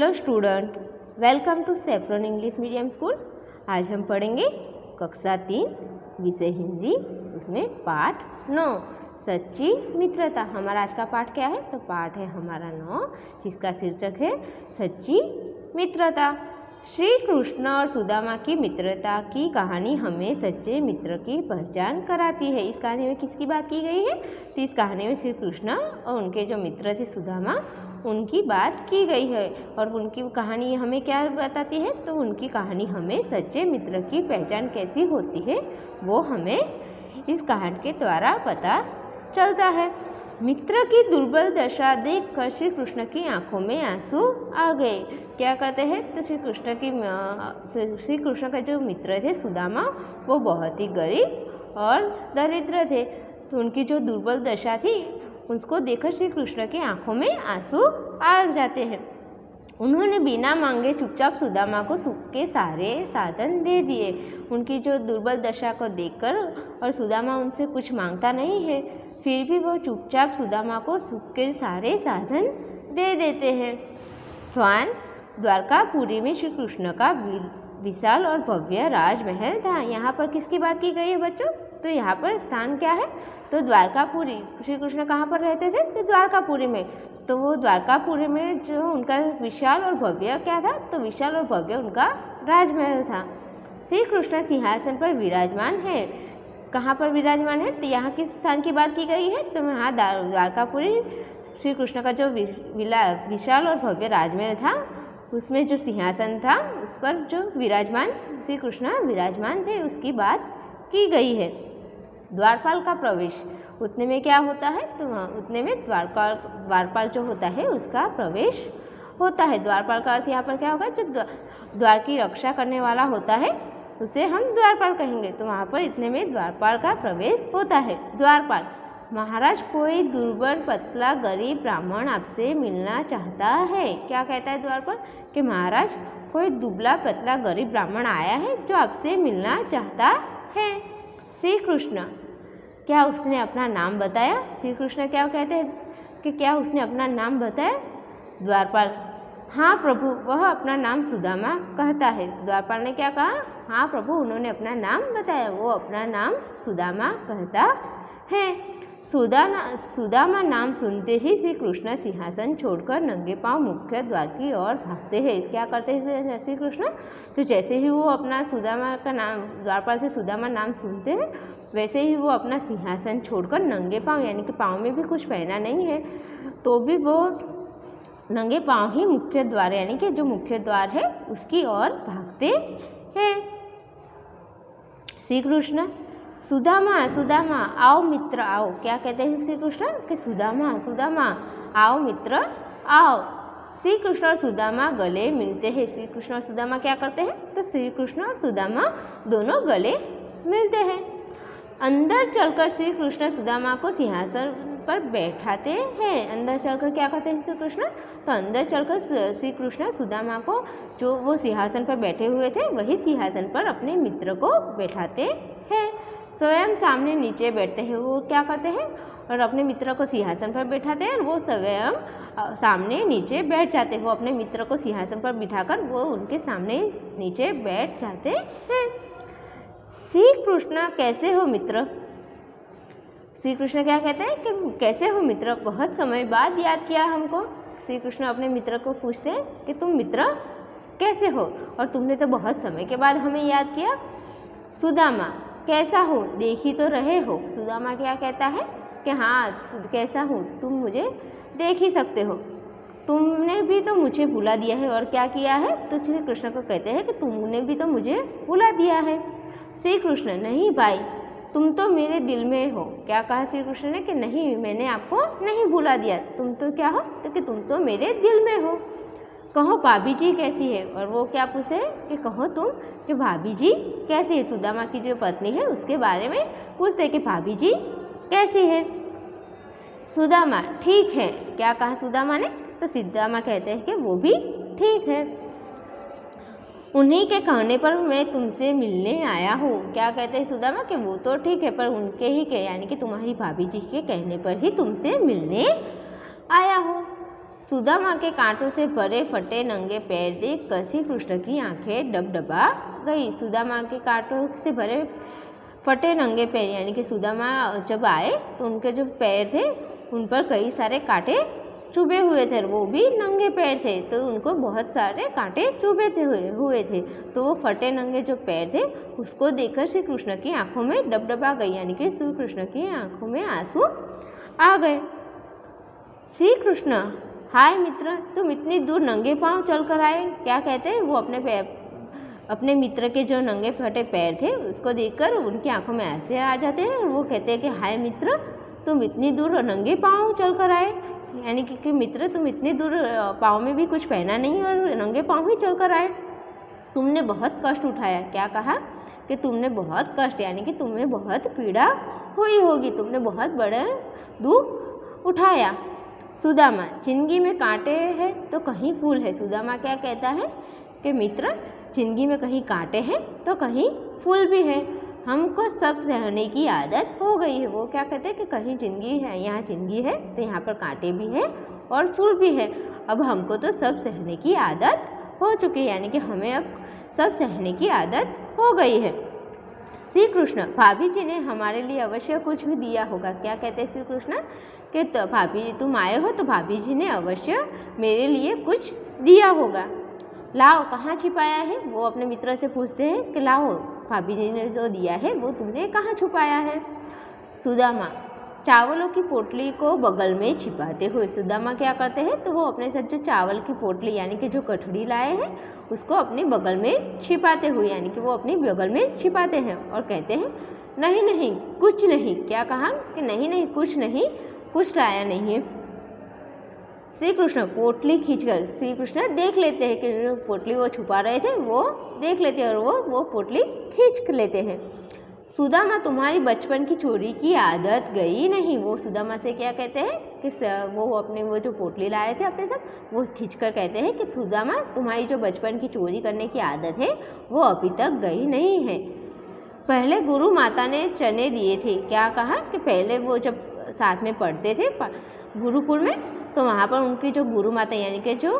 Hello student, welcome to saffron English medium school. आज हम पढ़ेंगे कक्षा 3 विषय हिंदी, उसमें पाठ 9 सच्ची मित्रता। हमारा आज का पाठ क्या है? तो पाठ है हमारा 9, जिसका शीर्षक है सच्ची मित्रता। श्री कृष्ण और सुदामा की मित्रता की कहानी हमें सच्चे मित्र की पहचान कराती है। इस कहानी में किसकी बात की गई है? तो इस कहानी में श्री कृष्ण और उनके जो मित्र थे सुदामा, उनकी बात की गई है। और उनकी कहानी हमें क्या बताती है? तो उनकी कहानी हमें सच्चे मित्र की पहचान कैसी होती है वो हमें इस कहानी के द्वारा पता चलता है। मित्र की दुर्बल दशा देखकर श्री कृष्ण की आंखों में आंसू आ गए। क्या कहते हैं? तो श्री कृष्ण का जो मित्र थे सुदामा, वो बहुत ही गरीब और दरिद्र थे। तो उनकी जो दुर्बल दशा थी उसको देखकर श्री कृष्ण की आंखों में आंसू आ जाते हैं। उन्होंने बिना मांगे चुपचाप सुदामा को सुख के सारे साधन दे दिए। उनकी जो दुर्बल दशा को देखकर, और सुदामा उनसे कुछ मांगता नहीं है, फिर भी वो चुपचाप सुदामा को सुख के सारे साधन दे देते हैं। स्थान द्वारकापुरी में श्री कृष्ण का विशाल और भव्य राजमहल था। यहाँ पर किसकी बात की गई है बच्चों? तो यहाँ पर स्थान क्या है? तो द्वारकापुरी। श्री कृष्ण कहाँ पर रहते थे? तो द्वारकापुरी में। तो वो द्वारकापुरी में जो उनका विशाल और भव्य क्या था? तो विशाल और भव्य उनका राजमहल था। श्री कृष्ण सिंहासन पर विराजमान है। कहाँ पर विराजमान है? तो यहाँ किस स्थान की बात की गई है? तो यहाँ द्वारकापुरी श्री कृष्ण का जो विशाल और भव्य राजमहल था, उसमें जो सिंहासन था उस पर जो विराजमान श्री कृष्ण विराजमान थे, उसकी बात की गई है। द्वारपाल का प्रवेश, उतने में क्या होता है? तो उतने में द्वारपाल जो होता है उसका प्रवेश होता है। द्वारपाल का अर्थ यहाँ पर क्या होगा? जो द्वार की रक्षा करने वाला होता है उसे हम द्वारपाल कहेंगे। तो वहाँ पर इतने में द्वारपाल का प्रवेश होता है। द्वारपाल: महाराज, कोई दुर्बल पतला गरीब ब्राह्मण आपसे मिलना चाहता है। क्या कहता है द्वारपाल? कि महाराज, कोई दुबला पतला गरीब ब्राह्मण आया है जो आपसे मिलना चाहता है। श्री कृष्ण: क्या उसने अपना नाम बताया? श्री कृष्ण क्या कहते हैं कि क्या उसने अपना नाम बताया? द्वारपाल: हाँ प्रभु, वह अपना नाम सुदामा कहता है। द्वारपाल ने क्या कहा? हाँ प्रभु, उन्होंने अपना नाम बताया, वो अपना नाम सुदामा कहता है। सुदामा नाम सुनते ही श्री कृष्ण सिंहासन छोड़कर नंगे पांव मुख्य द्वार की ओर भागते हैं। क्या करते हैं श्री कृष्ण? तो जैसे ही वो अपना सुदामा का नाम, द्वारपाल से सुदामा नाम सुनते हैं, वैसे ही वो अपना सिंहासन छोड़कर नंगे पांव, यानी कि पाँव में भी कुछ पहना नहीं है, तो भी वो नंगे पांव ही मुख्य द्वार, यानी कि जो मुख्य द्वार है उसकी ओर भागते हैं। श्री कृष्ण: सुदामा सुदामा आओ मित्र आओ। क्या कहते हैं श्री कृष्ण? कि सुदामा सुदामा आओ मित्र आओ। श्री कृष्ण और सुदामा गले मिलते हैं। श्री कृष्ण और सुदामा क्या करते हैं? तो श्री कृष्ण और सुदामा दोनों गले मिलते हैं। अंदर चलकर श्री कृष्ण सुदामा को सिंहासन पर बैठाते हैं। अंदर चलकर क्या करते हैं श्री कृष्ण? तो अंदर चलकर श्री कृष्ण सुदामा को, जो वो सिंहासन पर बैठे हुए थे, वही सिंहासन पर अपने मित्र को बैठाते हैं। स्वयं सामने नीचे बैठते हैं। वो क्या करते हैं? और अपने मित्र को सिंहासन पर बैठाते हैं और वो स्वयं सामने नीचे बैठ जाते हैं। वो अपने मित्र को सिंहासन पर बिठाकर वो उनके सामने नीचे बैठ जाते हैं। श्री कृष्ण: कैसे हो मित्र? श्री कृष्ण क्या कहते हैं कि कैसे हो मित्र? बहुत समय बाद याद किया हमको। श्री कृष्ण अपने मित्र को पूछते हैं कि तुम मित्र कैसे हो, और तुमने तो बहुत समय के बाद हमें याद किया। सुदामा: कैसा हो, देख ही तो रहे हो। सुदामा क्या कहता है कि हाँ, कैसा हूँ, तुम मुझे देख ही सकते हो। तुमने भी तो मुझे भुला दिया है। और क्या किया है? तो श्री कृष्ण को कहते हैं कि तुमने भी तो मुझे भुला दिया है। श्री कृष्ण: नहीं भाई, तुम तो मेरे दिल में हो। क्या कहा श्री कृष्ण ने? कि नहीं, मैंने आपको नहीं भुला दिया, तुम तो क्या हो? तो कि तुम तो मेरे दिल में हो। कहो भाभी जी कैसी है? और वो क्या पूछते हैं कि कहो तुम कि भाभी जी कैसी है? सुदामा की जो पत्नी है उसके बारे में पूछते हैं कि भाभी जी कैसी है? सुदामा: ठीक है। क्या कहा सुदामा ने? तो सुदामा कहते हैं कि वो भी ठीक है। उन्हीं के कहने पर मैं तुमसे मिलने आया हूँ। क्या कहते हैं सुदामा? कि वो तो ठीक है, पर उनके ही के, यानी कि तुम्हारी भाभी जी के कहने पर ही तुमसे मिलने आया हूँ। सुदामा के कांटों से भरे फटे नंगे पैर देख कर श्री कृष्ण की आंखें डबडबा गई। सुदामा के कांटों से भरे फटे नंगे पैर यानी कि सुदामा जब आए तो उनके जो पैर थे उन पर कई सारे कांटे चुभे हुए थे, वो भी नंगे पैर थे तो उनको बहुत सारे कांटे चुभे हुए थे। तो वो फटे नंगे जो पैर थे उसको देखकर श्री कृष्ण की आंखों में डबडबा गई यानी कि श्री कृष्ण की आंखों में आंसू आ गए। श्री कृष्ण, हाय मित्र, तुम इतनी दूर नंगे पांव चल कर आए, क्या कहते हैं? वो अपने मित्र के जो नंगे फटे पैर थे उसको देखकर उनकी आंखों में ऐसे आ जाते हैं और वो कहते हैं कि हाय मित्र, तुम इतनी दूर नंगे पांव चल कर आए, यानी कि मित्र तुम इतनी दूर पाँव में भी कुछ पहना नहीं और नंगे पाँव ही चल कर आए। तुमने बहुत कष्ट उठाया। क्या कहा कि तुमने बहुत कष्ट यानी कि तुम्हें बहुत पीड़ा हुई होगी, तुमने बहुत बड़ा दुख उठाया। सुदामा, जिंदगी में कांटे हैं तो कहीं फूल है। सुदामा क्या कहता है कि मित्र, जिंदगी में कहीं कांटे हैं तो कहीं फूल भी है, हमको सब सहने की आदत हो गई है। वो क्या कहते हैं कि कहीं ज़िंदगी है, यहाँ ज़िंदगी है तो यहाँ पर कांटे भी हैं और फूल भी है, अब हमको तो सब सहने की आदत हो चुकी है, यानी कि हमें अब सब सहने की आदत हो गई है। श्री कृष्ण, भाभी जी ने हमारे लिए अवश्य कुछ भी दिया होगा। क्या कहते हैं श्री कृष्ण कि तो भाभी तुम आए हो तो भाभी जी ने अवश्य मेरे लिए कुछ दिया होगा। लाओ, कहाँ छिपाया है? वो अपने मित्र से पूछते हैं कि लाओ, भाभी जी ने जो दिया है वो तुमने कहाँ छुपाया है? सुदामा, चावलों की पोटली को बगल में छिपाते हुए। सुदामा क्या करते हैं तो वो अपने साथ जो चावल की पोटली यानी कि जो कटोरी लाए हैं उसको अपने बगल में छिपाते हुए यानी कि वो अपनी बगल में छिपाते हैं और कहते हैं नहीं नहीं कुछ नहीं। क्या कहा कि नहीं नहीं कुछ नहीं, कुछ लाया नहीं है। श्री कृष्ण पोटली खींचकर श्री कृष्ण देख लेते हैं कि जो पोटली वो छुपा रहे थे वो देख लेते हैं और वो पोटली खींच लेते हैं। सुदामा, तुम्हारी बचपन की चोरी की आदत गई नहीं। वो सुदामा से क्या कहते हैं कि वो अपने वो जो पोटली लाए थे अपने साथ वो खींचकर कहते हैं कि सुदामा, तुम्हारी जो बचपन की चोरी करने की आदत है वो अभी तक गई नहीं है। पहले गुरु माता ने चने दिए थे। क्या कहा कि पहले वो जब साथ में पढ़ते थे गुरुकुल में तो वहाँ पर उनकी जो गुरु माता यानी कि जो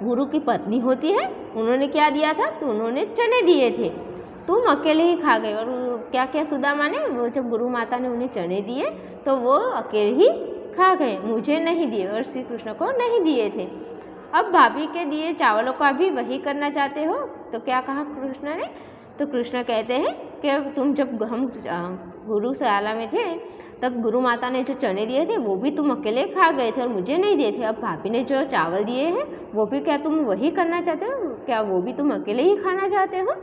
गुरु की पत्नी होती है उन्होंने क्या दिया था तो उन्होंने चने दिए थे, तुम अकेले ही खा गए। और क्या क्या सुदामा ने वो जब गुरु माता ने उन्हें चने दिए तो वो अकेले ही खा गए, मुझे नहीं दिए और श्री कृष्ण को नहीं दिए थे। अब भाभी के दिए चावलों का भी वही करना चाहते हो? तो क्या कहा कृष्ण ने तो कृष्ण कहते हैं कि तुम जब हम गुरुशाला में थे तब गुरु माता ने जो चने दिए थे वो भी तुम अकेले खा गए थे और मुझे नहीं दिए थे। अब भाभी ने जो चावल दिए हैं वो भी क्या तुम वही करना चाहते हो? क्या वो भी तुम अकेले ही खाना चाहते हो?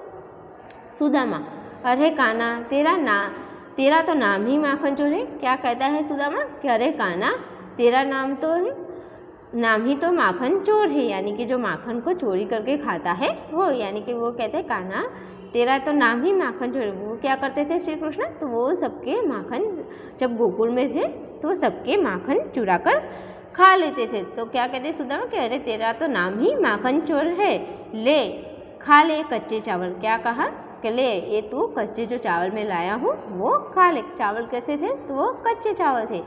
सुदामा, अरे काना, तेरा तो नाम ही माखन चोर है। क्या कहता है सुदामा कि अरे काना, तेरा नाम ही तो माखन चोर है, यानी कि जो माखन को चोरी करके खाता है वो, यानी कि वो कहते हैं काना तेरा तो नाम ही माखन चोर है। वो क्या करते थे श्री कृष्ण तो वो सबके माखन जब गोकुल में थे तो सबके माखन चुरा कर खा लेते थे। तो क्या कहते सुदामा कि अरे तेरा तो नाम ही माखन चोर है, ले खा ले कच्चे चावल। क्या कहा कि ले ये तू कच्चे जो चावल मैं लाया हूँ वो खा ले। चावल कैसे थे तो वो कच्चे चावल थे।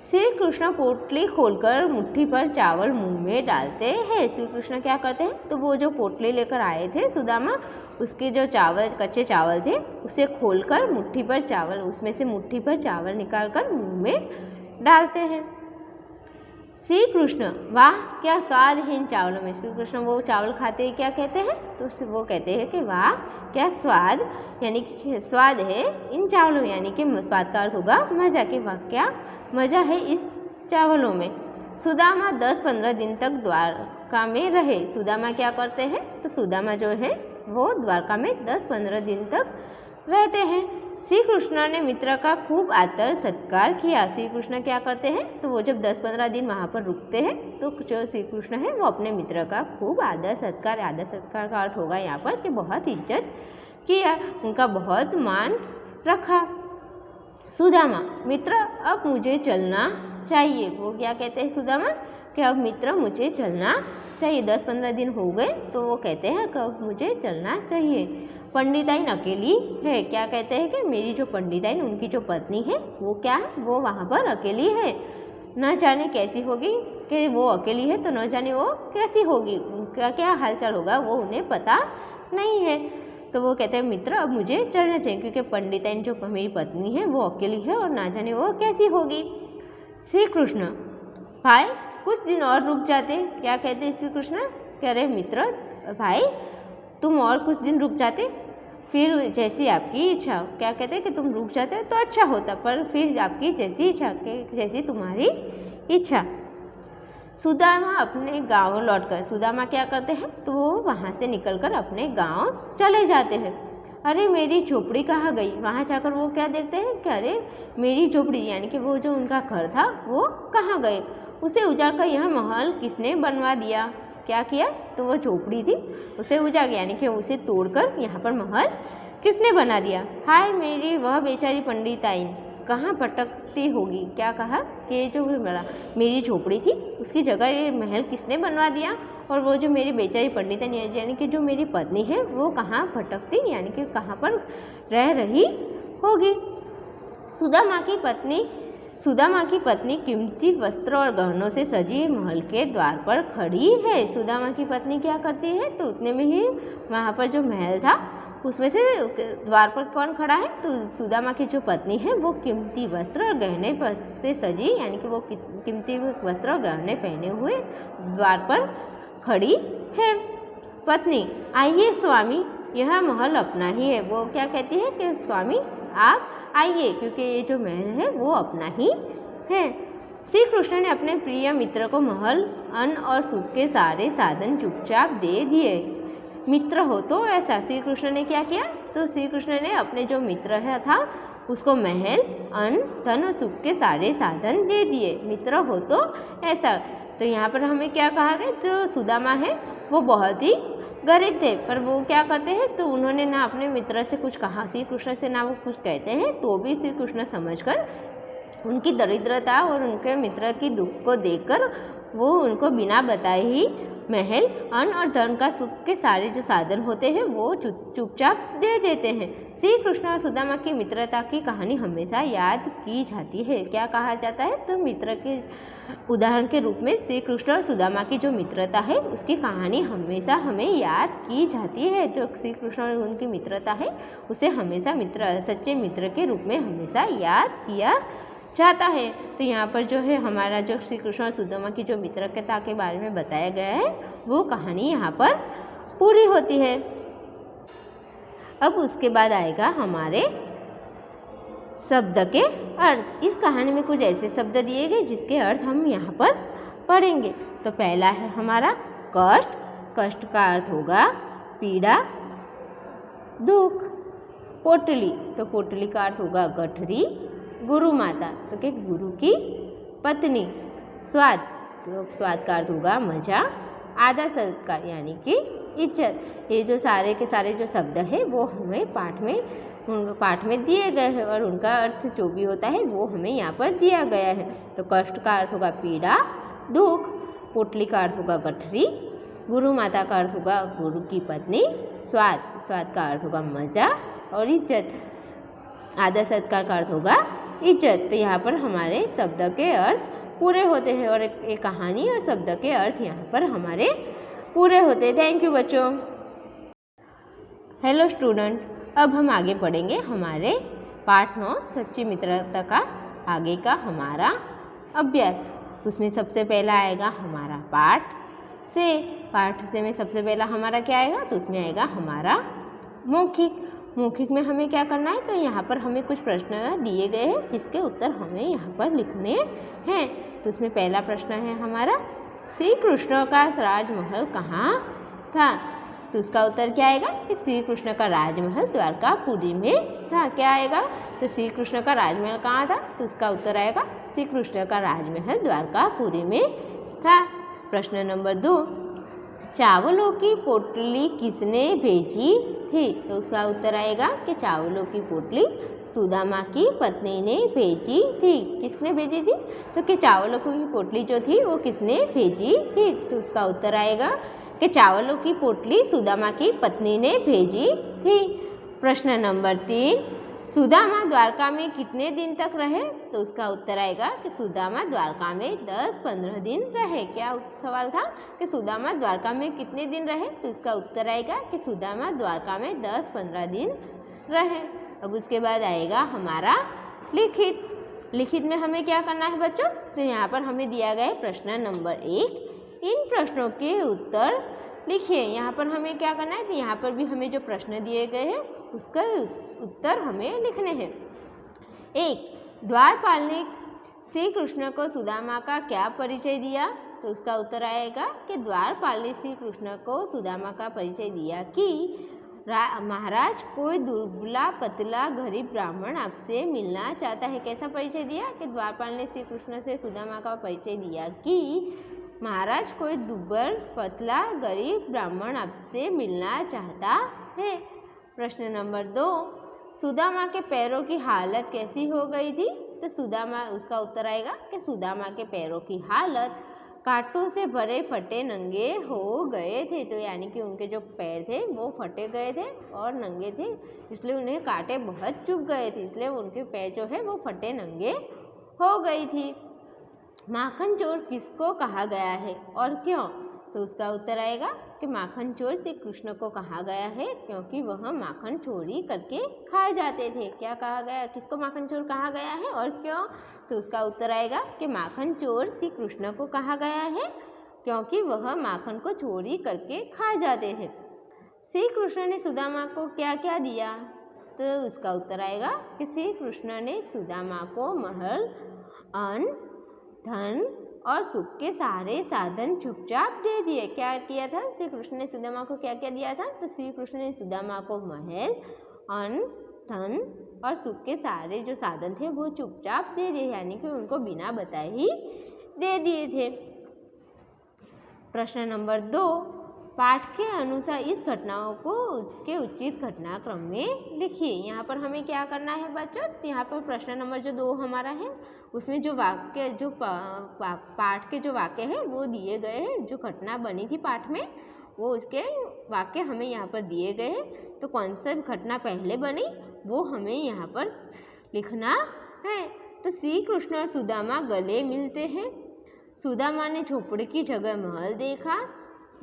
श्री कृष्ण पोटली खोलकर मुट्ठी पर चावल मुंह में डालते हैं। श्री कृष्ण क्या करते हैं तो वो जो पोटली लेकर आए थे सुदामा उसके जो चावल कच्चे चावल थे उसे खोलकर मुट्ठी पर चावल उसमें से मुट्ठी पर चावल निकालकर मुंह में डालते हैं। श्री कृष्ण, वाह क्या स्वाद है इन चावलों में। श्री कृष्ण वो चावल खाते ही क्या कहते हैं तो वो कहते हैं कि वाह क्या स्वाद, यानी कि स्वाद है इन चावलों में, यानी कि स्वाद का अर्थ होगा मज़ा, कि वाह क्या मज़ा है इस चावलों में। सुदामा 10-15 दिन तक द्वारका में रहे। सुदामा क्या करते हैं तो सुदामा जो है वो द्वारका में 10-15 दिन तक रहते हैं। श्री कृष्ण ने मित्र का खूब आदर सत्कार किया। श्री कृष्ण क्या करते हैं तो वो जब 10-15 दिन वहाँ पर रुकते हैं तो जो श्री कृष्ण है वो अपने मित्र का खूब आदर सत्कार का अर्थ होगा यहाँ पर कि बहुत इज्जत किया, उनका बहुत मान रखा। सुदामा, मित्र अब मुझे चलना चाहिए। वो क्या कहते हैं सुदामा कि अब मित्र मुझे चलना चाहिए, 10-15 दिन हो गए तो वो कहते हैं कि अब मुझे चलना चाहिए। पंडिताइन अकेली है। क्या कहते हैं कि मेरी जो पंडिताइन उनकी जो पत्नी है वो क्या वो वहाँ पर अकेली है, न जाने कैसी होगी कि वो अकेली है तो न जाने वो कैसी होगी, उनका क्या हालचाल होगा वो उन्हें पता नहीं है। तो वो कहते हैं मित्र अब मुझे चलना चाहिए, क्योंकि पंडिताइन जो मेरी पत्नी है वो अकेली है और ना जाने वो कैसी होगी। श्री कृष्ण भाई कुछ दिन और रुक जाते। क्या कहते श्री कृष्ण, कह रहे मित्र भाई तुम और कुछ दिन रुक जाते, फिर जैसी आपकी इच्छा। क्या कहते हैं कि तुम रुक जाते तो अच्छा होता, पर फिर आपकी जैसी इच्छा, जैसी तुम्हारी इच्छा। सुदामा अपने गांव लौटकर, सुदामा क्या करते हैं तो वो वहाँ से निकलकर अपने गांव चले जाते हैं। अरे मेरी झोपड़ी कहाँ गई, वहाँ जाकर वो क्या देखते हैं कि अरे मेरी झोपड़ी यानी कि वो जो उनका घर था वो कहाँ गए, उसे उजाड़ कर यह महल किसने बनवा दिया। क्या किया तो वो झोपड़ी थी उसे उजाड़ यानी कि उसे तोड़कर यहाँ पर महल किसने बना दिया। हाय मेरी वह बेचारी पंडिताइन कहाँ भटकती होगी। क्या कहा कि जो मेरी झोपड़ी थी उसकी जगह ये महल किसने बनवा दिया, और वो जो मेरी बेचारी पंडिताइन यानी कि जो मेरी पत्नी है वो कहाँ भटकती यानी कि कहाँ पर रह रही होगी। सुदामा की पत्नी कीमती वस्त्र और गहनों से सजी महल के द्वार पर खड़ी है। सुदामा की पत्नी क्या करती है तो उतने में ही वहाँ पर जो महल था उसमें से द्वार पर कौन खड़ा है तो सुदामा की जो पत्नी है वो कीमती वस्त्र और गहने से सजी यानी कि वो कीमती वस्त्र और गहने पहने हुए द्वार पर खड़ी है। पत्नी आइए स्वामी यह महल अपना ही है। वो क्या कहती है कि स्वामी आप आइए क्योंकि ये जो महल है वो अपना ही है। श्री कृष्ण ने अपने प्रिय मित्र को महल अन्न और सुख के सारे साधन चुपचाप दे दिए। मित्र हो तो ऐसा, श्री कृष्ण ने क्या किया तो श्री कृष्ण ने अपने जो मित्र है था उसको महल अन्न धन और सुख के सारे साधन दे दिए। मित्र हो तो ऐसा। तो यहाँ पर हमें क्या कहा गया, जो सुदामा है वो बहुत ही गरीब थे, पर वो क्या करते हैं तो उन्होंने ना अपने मित्र से कुछ कहा, श्री कृष्ण से ना वो कुछ कहते हैं, तो भी श्री कृष्ण समझकर उनकी दरिद्रता और उनके मित्र की दुख को देखकर वो उनको बिना बताए ही महल अन्न और धन का सुख के सारे जो साधन होते हैं वो चुपचाप दे देते हैं। श्री कृष्ण और सुदामा की मित्रता की कहानी हमेशा याद की जाती है। क्या कहा जाता है तो मित्र के उदाहरण के रूप में श्री कृष्ण और सुदामा की जो मित्रता है उसकी कहानी हमेशा हमें याद की जाती है। जो श्री कृष्ण और उनकी मित्रता है उसे हमेशा सच्चे मित्र के रूप में हमेशा याद किया जाता है। तो यहाँ पर जो है हमारा जो श्री कृष्ण और सुदामा की जो मित्रता के बारे में बताया गया है वो कहानी यहाँ पर पूरी होती है। अब उसके बाद आएगा हमारे शब्द के अर्थ। इस कहानी में कुछ ऐसे शब्द दिए गए जिसके अर्थ हम यहाँ पर पढ़ेंगे। तो पहला है हमारा कष्ट। कष्ट का अर्थ होगा पीड़ा दुख। पोटली, तो पोटली का अर्थ होगा गठरी। गुरु माता, तो कि गुरु की पत्नी। स्वाद, तो स्वाद का अर्थ होगा मजा। आदर सत्कार यानी कि इज्जत। ये जो सारे के सारे जो शब्द है वो हमें पाठ में दिए गए हैं और उनका अर्थ जो भी होता है वो हमें यहाँ पर दिया गया है। तो कष्ट का अर्थ होगा पीड़ा दुख। पोटली का अर्थ होगा गठरी। गुरु माता का अर्थ होगा गुरु की पत्नी। स्वाद का अर्थ होगा मजा और इज्जत। आदर सत्कार का अर्थ होगा इज्जत। तो यहाँ पर हमारे शब्द के अर्थ पूरे होते हैं और एक कहानी और शब्द के अर्थ यहाँ पर हमारे पूरे होते हैं। थैंक यू बच्चों। हेलो स्टूडेंट, अब हम आगे पढ़ेंगे हमारे पाठ 9 सच्ची मित्रता का आगे का हमारा अभ्यास। उसमें सबसे पहला आएगा हमारा पाठ से में सबसे पहला हमारा क्या आएगा तो उसमें आएगा हमारा मौखिक में हमें क्या करना है तो यहाँ पर हमें कुछ प्रश्न दिए गए हैं जिसके उत्तर हमें यहाँ पर लिखने हैं। तो उसमें पहला प्रश्न है हमारा श्री कृष्ण का राजमहल कहाँ था। तो उसका उत्तर क्या आएगा कि श्री कृष्ण का राजमहल द्वारकापुरी में था। क्या आएगा तो श्री कृष्ण का राजमहल कहाँ था तो उसका उत्तर आएगा श्री कृष्ण का राजमहल द्वारकापुरी में था। प्रश्न नंबर 2, चावलों की पोटली किसने भेजी थी। तो उसका उत्तर आएगा कि चावलों की पोटली सुदामा की पत्नी ने भेजी थी। किसने भेजी थी तो कि चावलों की पोटली जो थी वो किसने भेजी थी। तो उसका उत्तर आएगा कि चावलों की पोटली सुदामा की पत्नी ने भेजी थी। प्रश्न नंबर 3, सुदामा द्वारका में कितने दिन तक रहे? तो उसका उत्तर आएगा कि सुदामा द्वारका में 10-15 दिन रहे। क्या सवाल था कि सुदामा द्वारका में कितने दिन रहे? तो उसका उत्तर आएगा कि सुदामा द्वारका में 10-15 दिन रहे। अब उसके बाद आएगा हमारा लिखित। लिखित में हमें क्या करना है बच्चों? तो यहाँ पर हमें दिया गया है प्रश्न नंबर 1। इन प्रश्नों के उत्तर लिखिए। यहाँ पर हमें क्या करना है? तो यहाँ पर भी हमें जो प्रश्न दिए गए हैं उसका उत्तर हमें लिखने हैं। 1, द्वारपाल ने श्री कृष्ण को सुदामा का क्या परिचय दिया? तो उसका उत्तर आएगा कि द्वारपाल ने श्री कृष्ण को सुदामा का परिचय दिया कि महाराज, कोई दुबला पतला गरीब ब्राह्मण आपसे मिलना चाहता है। कैसा परिचय दिया? कि द्वारपाल ने श्री कृष्ण से सुदामा का परिचय दिया कि महाराज, कोई दुबल पतला गरीब ब्राह्मण आपसे मिलना चाहता है। प्रश्न नंबर 2, सुदामा के पैरों की हालत कैसी हो गई थी? तो सुदामा, उसका उत्तर आएगा कि सुदामा के पैरों की हालत कांटों से भरे फटे नंगे हो गए थे। तो यानी कि उनके जो पैर थे वो फटे गए थे और नंगे थे, इसलिए उन्हें कांटे बहुत चुभ गए थे, इसलिए उनके पैर जो है वो फटे नंगे हो गई थी। माखन चोर किसको कहा गया है और क्यों? तो उसका उत्तर आएगा कि माखन चोर श्री कृष्ण को कहा गया है क्योंकि वह माखन चोरी करके खाए जाते थे। क्या कहा गया? किसको माखन चोर कहा गया है और क्यों? तो उसका उत्तर आएगा कि माखन चोर श्री कृष्ण को कहा गया है क्योंकि वह माखन को चोरी करके खाए जाते थे। श्री कृष्ण ने सुदामा को क्या क्या दिया? तो उसका उत्तर आएगा कि श्री कृष्ण ने सुदामा को महल, अन्न, धन और सुख के सारे साधन चुपचाप दे दिए। क्या किया था? श्री कृष्ण ने सुदामा को क्या क्या दिया था? तो श्री कृष्ण ने सुदामा को महल, अन्न, धन और सुख के सारे जो साधन थे वो चुपचाप दे दिए, यानी कि उनको बिना बताए ही दे दिए थे। प्रश्न नंबर 2, पाठ के अनुसार इस घटनाओं को उसके उचित घटनाक्रम में लिखिए। यहाँ पर हमें क्या करना है बच्चों? तो यहाँ पर प्रश्न नंबर जो 2 हमारा है उसमें जो वाक्य, जो पाठ के जो वाक्य हैं वो दिए गए हैं। जो घटना बनी थी पाठ में वो उसके वाक्य हमें यहाँ पर दिए गए हैं। तो कौन सा घटना पहले बनी वो हमें यहाँ पर लिखना है। तो श्री कृष्ण और सुदामा गले मिलते हैं। सुदामा ने झोपड़ी की जगह महल देखा।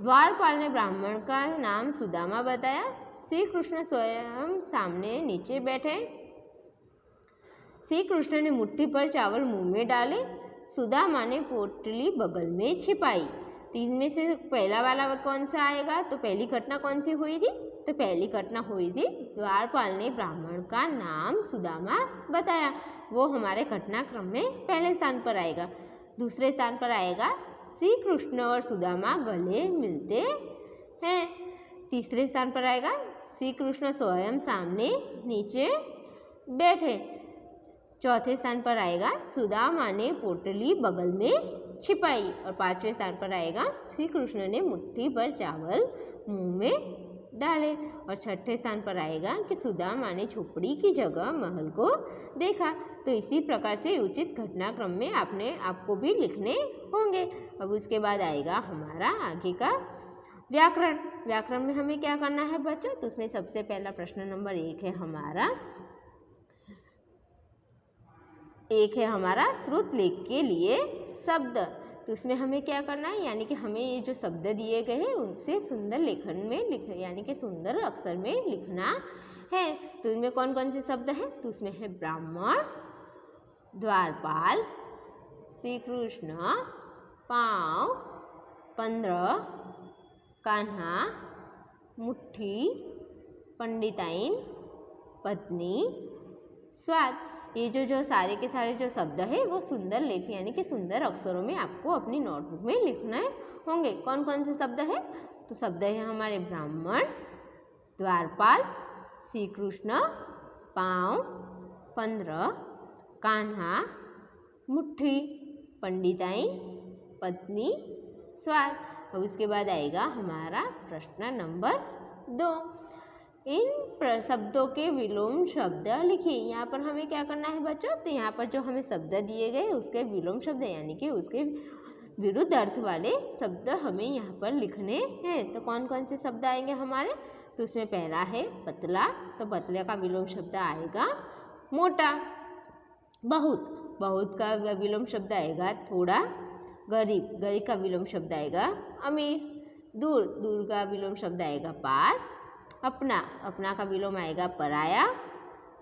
द्वारपाल ने ब्राह्मण का नाम सुदामा बताया। श्री कृष्ण स्वयं सामने नीचे बैठे। श्री कृष्ण ने मुट्ठी पर चावल मुंह में डाले। सुदामा ने पोटली बगल में छिपाई। तो इनमें से पहला वाला कौन सा आएगा? तो पहली घटना कौन सी हुई थी? तो पहली घटना हुई थी द्वारपाल ने ब्राह्मण का नाम सुदामा बताया, वो हमारे घटनाक्रम में पहले स्थान पर आएगा। दूसरे स्थान पर आएगा श्री कृष्ण और सुदामा गले मिलते हैं। तीसरे स्थान पर आएगा श्री कृष्ण स्वयं सामने नीचे बैठे। चौथे स्थान पर आएगा सुदामा ने पोटली बगल में छिपाई। और पांचवें स्थान पर आएगा श्री कृष्ण ने मुट्ठी भर चावल मुंह में डाले। और छठे स्थान पर आएगा कि सुदामा ने झोपड़ी की जगह महल को देखा। तो इसी प्रकार से उचित घटनाक्रम में आपको भी लिखने होंगे। अब उसके बाद आएगा हमारा आगे का व्याकरण। व्याकरण में हमें क्या करना है बच्चों? तो उसमें सबसे पहला प्रश्न नंबर 1 है हमारा श्रुत लेख के लिए शब्द। तो उसमें हमें क्या करना है, यानी कि हमें ये जो शब्द दिए गए हैं उनसे सुंदर लेखन में यानी कि सुंदर अक्षर में लिखना है। तो इनमें कौन कौन से शब्द हैं? तो उसमें है ब्राह्मण, द्वारपाल, श्री कृष्ण, पाँव, 15, कान्हा, मुट्ठी, पंडिताइन, पत्नी, स्वाद। ये जो सारे के सारे जो शब्द है वो सुंदर लेख यानी कि सुंदर अक्षरों में आपको अपनी नोटबुक में लिखना होंगे। कौन कौन से शब्द है? तो शब्द है हमारे ब्राह्मण, द्वारपाल, श्री कृष्ण, पाँव, 15, कान्हा, मुट्ठी, पंडिताइन, पत्नी, स्वाद। और उसके बाद आएगा हमारा प्रश्न नंबर 2। इन शब्दों के विलोम शब्द लिखिए। यहाँ पर हमें क्या करना है बच्चों? तो यहाँ पर जो हमें शब्द दिए गए उसके विलोम शब्द यानी कि उसके विरुद्ध अर्थ वाले शब्द हमें यहाँ पर लिखने हैं। तो कौन कौन से शब्द आएंगे हमारे? तो उसमें पहला है पतला। तो पतले का विलोम शब्द आएगा मोटा। बहुत, बहुत का विलोम शब्द आएगा थोड़ा। गरीब, गरीब का विलोम शब्द आएगा अमीर। दूर, दूर का विलोम शब्द आएगा पास। अपना, अपना का विलोम आएगा पराया।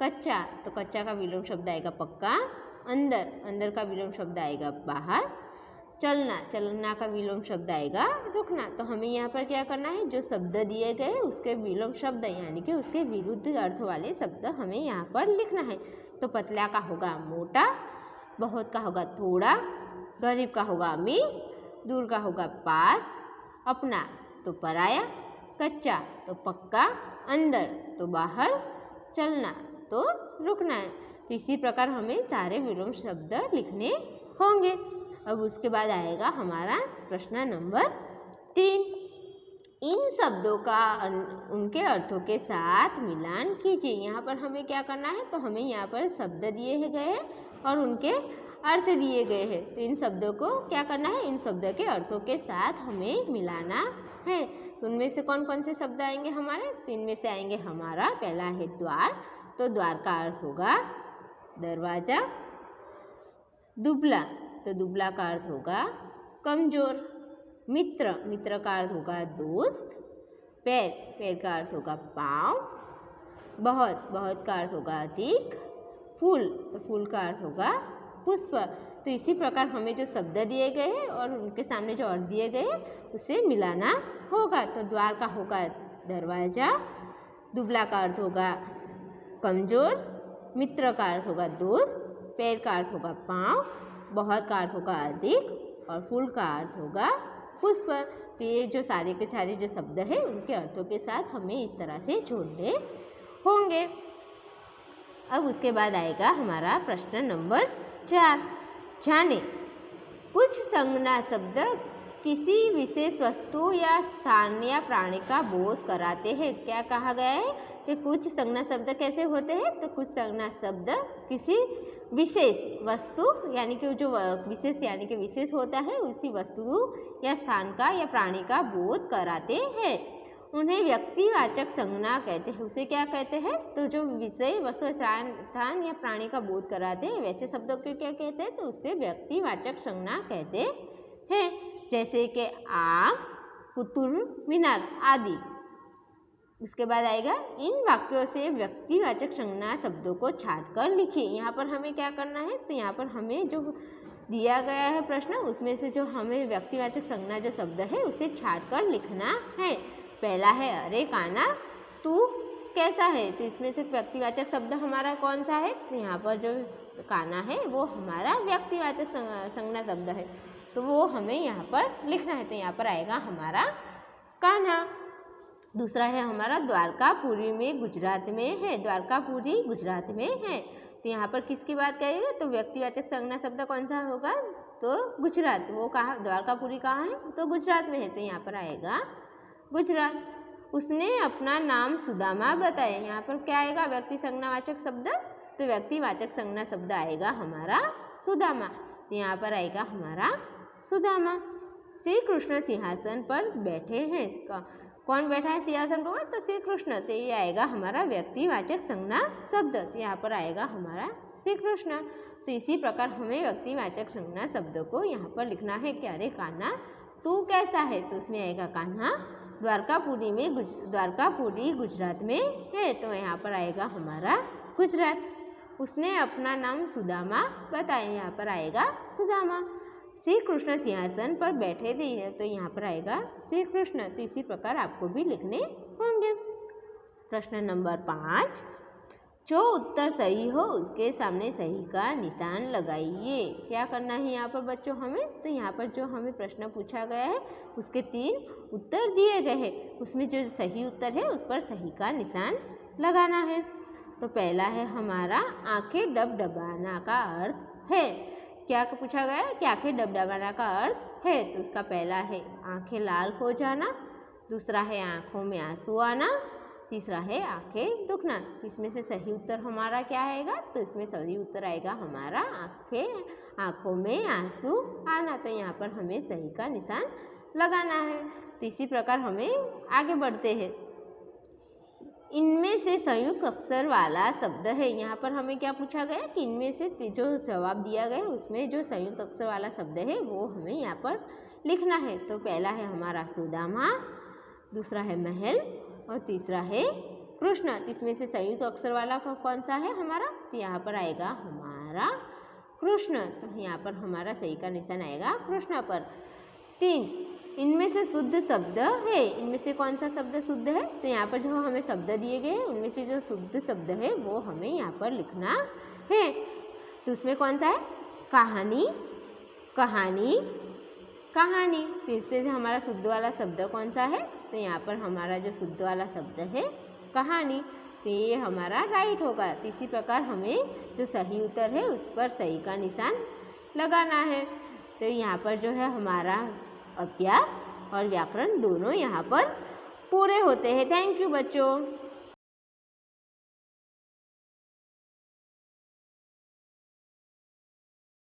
कच्चा, तो कच्चा का विलोम शब्द आएगा पक्का। अंदर, अंदर का विलोम शब्द आएगा बाहर। चलना, चलना का विलोम शब्द आएगा रुकना। तो हमें यहाँ पर क्या करना है, जो शब्द दिए गए उसके विलोम शब्द यानी कि उसके विरुद्ध अर्थ वाले शब्द हमें यहाँ पर लिखना है। तो पतला का होगा मोटा, बहुत का होगा थोड़ा, गरीब का होगा अमीर, दूर का होगा पास, अपना तो पराया, कच्चा तो पक्का, अंदर तो बाहर, चलना तो रुकना है। तो इसी प्रकार हमें सारे विलोम शब्द लिखने होंगे। अब उसके बाद आएगा हमारा प्रश्न नंबर 3। इन शब्दों का उनके अर्थों के साथ मिलान कीजिए। यहाँ पर हमें क्या करना है, तो हमें यहाँ पर शब्द दिए गए हैं और उनके अर्थ दिए गए हैं। तो इन शब्दों को क्या करना है, इन शब्दों के अर्थों के साथ हमें मिलाना है। तो उनमें से कौन कौन से शब्द आएंगे हमारे, तो इनमें से आएंगे हमारा पहला है द्वार। तो द्वार का अर्थ होगा दरवाजा। दुबला, तो दुबला का अर्थ होगा कमजोर। मित्र, मित्र का अर्थ होगा दोस्त। पैर, पैर का अर्थ होगा पाँव। बहुत, बहुत का अर्थ होगा अधिक। फूल, तो फूल का अर्थ होगा पुष्प। तो इसी प्रकार हमें जो शब्द दिए गए हैं और उनके सामने जो अर्थ दिए गए हैं उसे मिलाना होगा। तो द्वार का होगा दरवाजा, दुबला का अर्थ होगा कमजोर, मित्र का अर्थ होगा दोस्त, पैर का अर्थ होगा पाँव, बहुत का अर्थ होगा अधिक और फूल का अर्थ होगा पुष्प। तो ये जो सारे के सारे जो शब्द हैं उनके अर्थों के साथ हमें इस तरह से जोड़ने होंगे। अब उसके बाद आएगा हमारा प्रश्न नंबर 4। जाने, कुछ संज्ञा शब्द किसी विशेष वस्तु या स्थान या प्राणी का बोध कराते हैं। क्या कहा गया है कि कुछ संज्ञा शब्द कैसे होते हैं, तो कुछ संज्ञा शब्द किसी विशेष वस्तु यानी कि जो विशेष यानी कि विशेष होता है उसी वस्तु या स्थान का या प्राणी का बोध कराते हैं। उन्हें व्यक्तिवाचक संज्ञा कहते हैं। उसे क्या कहते हैं, तो जो विषय वस्तु स्थान या प्राणी का बोध कराते हैं वैसे शब्दों को क्या कहते हैं, तो उससे व्यक्तिवाचक संज्ञा कहते हैं। जैसे कि आम, कुतुब मीनार आदि। उसके बाद आएगा इन वाक्यों से व्यक्तिवाचक संज्ञा शब्दों को छांटकर लिखिए। यहाँ पर हमें क्या करना है, तो यहाँ पर हमें जो दिया गया है प्रश्न उसमें से जो हमें व्यक्तिवाचक संज्ञा जो शब्द है उसे छांटकर लिखना है। पहला है अरे कान्हा तू कैसा है। तो इसमें से व्यक्तिवाचक शब्द हमारा कौन सा है, तो यहाँ पर जो कान्हा है वो हमारा व्यक्तिवाचक संज्ञा शब्द है, तो वो हमें यहाँ पर लिखना है। तो यहाँ पर आएगा हमारा कान्हा। दूसरा है हमारा द्वारकापुरी में गुजरात में है। द्वारकापुरी गुजरात में है। तो यहाँ पर किसकी बात करेंगे, तो व्यक्तिवाचक संज्ञा शब्द कौन सा होगा, तो गुजरात। वो कहाँ, द्वारकापुरी कहाँ है, तो गुजरात में है। तो यहाँ पर आएगा गुजरात। उसने अपना नाम सुदामा बताया। यहाँ पर क्या आएगा, व्यक्ति संज्ञावाचक शब्द, तो व्यक्तिवाचक संज्ञा शब्द आएगा हमारा सुदामा। तो यहाँ पर आएगा हमारा सुदामा। श्री कृष्ण सिंहासन पर बैठे हैं। कौन बैठा है सिंहासन पर, तो श्री कृष्ण। तो ये आएगा हमारा व्यक्तिवाचक संज्ञा शब्द। तो यहाँ पर आएगा हमारा श्री कृष्ण। तो इसी प्रकार हमें व्यक्तिवाचक संज्ञा शब्दों को यहाँ पर लिखना है कि अरे कान्हा तू कैसा है। तो उसमें आएगा कान्हा। द्वारकापुरी गुजरात में है। तो यहाँ पर आएगा हमारा गुजरात। उसने अपना नाम सुदामा बताया। यहाँ पर आएगा सुदामा। श्री कृष्ण सिंहासन पर बैठे थे। तो यहाँ पर आएगा श्री कृष्ण। तो इसी प्रकार आपको भी लिखने होंगे। प्रश्न नंबर 5। जो उत्तर सही हो उसके सामने सही का निशान लगाइए। क्या करना है यहाँ पर बच्चों हमें, तो यहाँ पर जो हमें प्रश्न पूछा गया है उसके 3 उत्तर दिए गए हैं। उसमें जो सही उत्तर है उस पर सही का निशान लगाना है। तो पहला है हमारा आंखें डबडबाना का अर्थ है। क्या पूछा गया है कि आंखें डबडबाना का अर्थ है, तो उसका पहला है आंखें लाल हो जाना, दूसरा है आंखों में आंसू आना, तीसरा है आंखें दुखना। इसमें से सही उत्तर हमारा क्या आएगा, तो इसमें सही उत्तर आएगा हमारा आंखों में आंसू आना। तो यहाँ पर हमें सही का निशान लगाना है। तो इसी प्रकार हमें आगे बढ़ते हैं। इनमें से संयुक्त अक्षर वाला शब्द है। यहाँ पर हमें क्या पूछा गया कि इनमें से जो जवाब दिया गया उसमें जो संयुक्त अक्षर वाला शब्द है वो हमें यहाँ पर लिखना है। तो पहला है हमारा सुदामा, दूसरा है महल और तीसरा है कृष्ण। तो इसमें से संयुक्त अक्षर वाला कौन सा है हमारा? तो यहाँ पर आएगा हमारा कृष्ण। तो यहाँ पर हमारा सही का निशान आएगा कृष्ण पर। 3, इनमें से शुद्ध शब्द है। इनमें से कौन सा शब्द शुद्ध है? तो यहाँ पर जो हमें शब्द दिए गए हैं उनमें से जो शुद्ध शब्द है वो हमें यहाँ पर लिखना है। तो उसमें कौन सा है? कहानी, कहानी, कहानी। तो इसमें से हमारा शुद्ध वाला शब्द कौन सा है? तो यहाँ पर हमारा जो शुद्ध वाला शब्द है कहानी। तो ये हमारा राइट होगा। तो इसी प्रकार हमें जो सही उत्तर है उस पर सही का निशान लगाना है। तो यहाँ पर जो है हमारा अभ्यास और व्याकरण दोनों यहाँ पर पूरे होते हैं। थैंक यू बच्चों।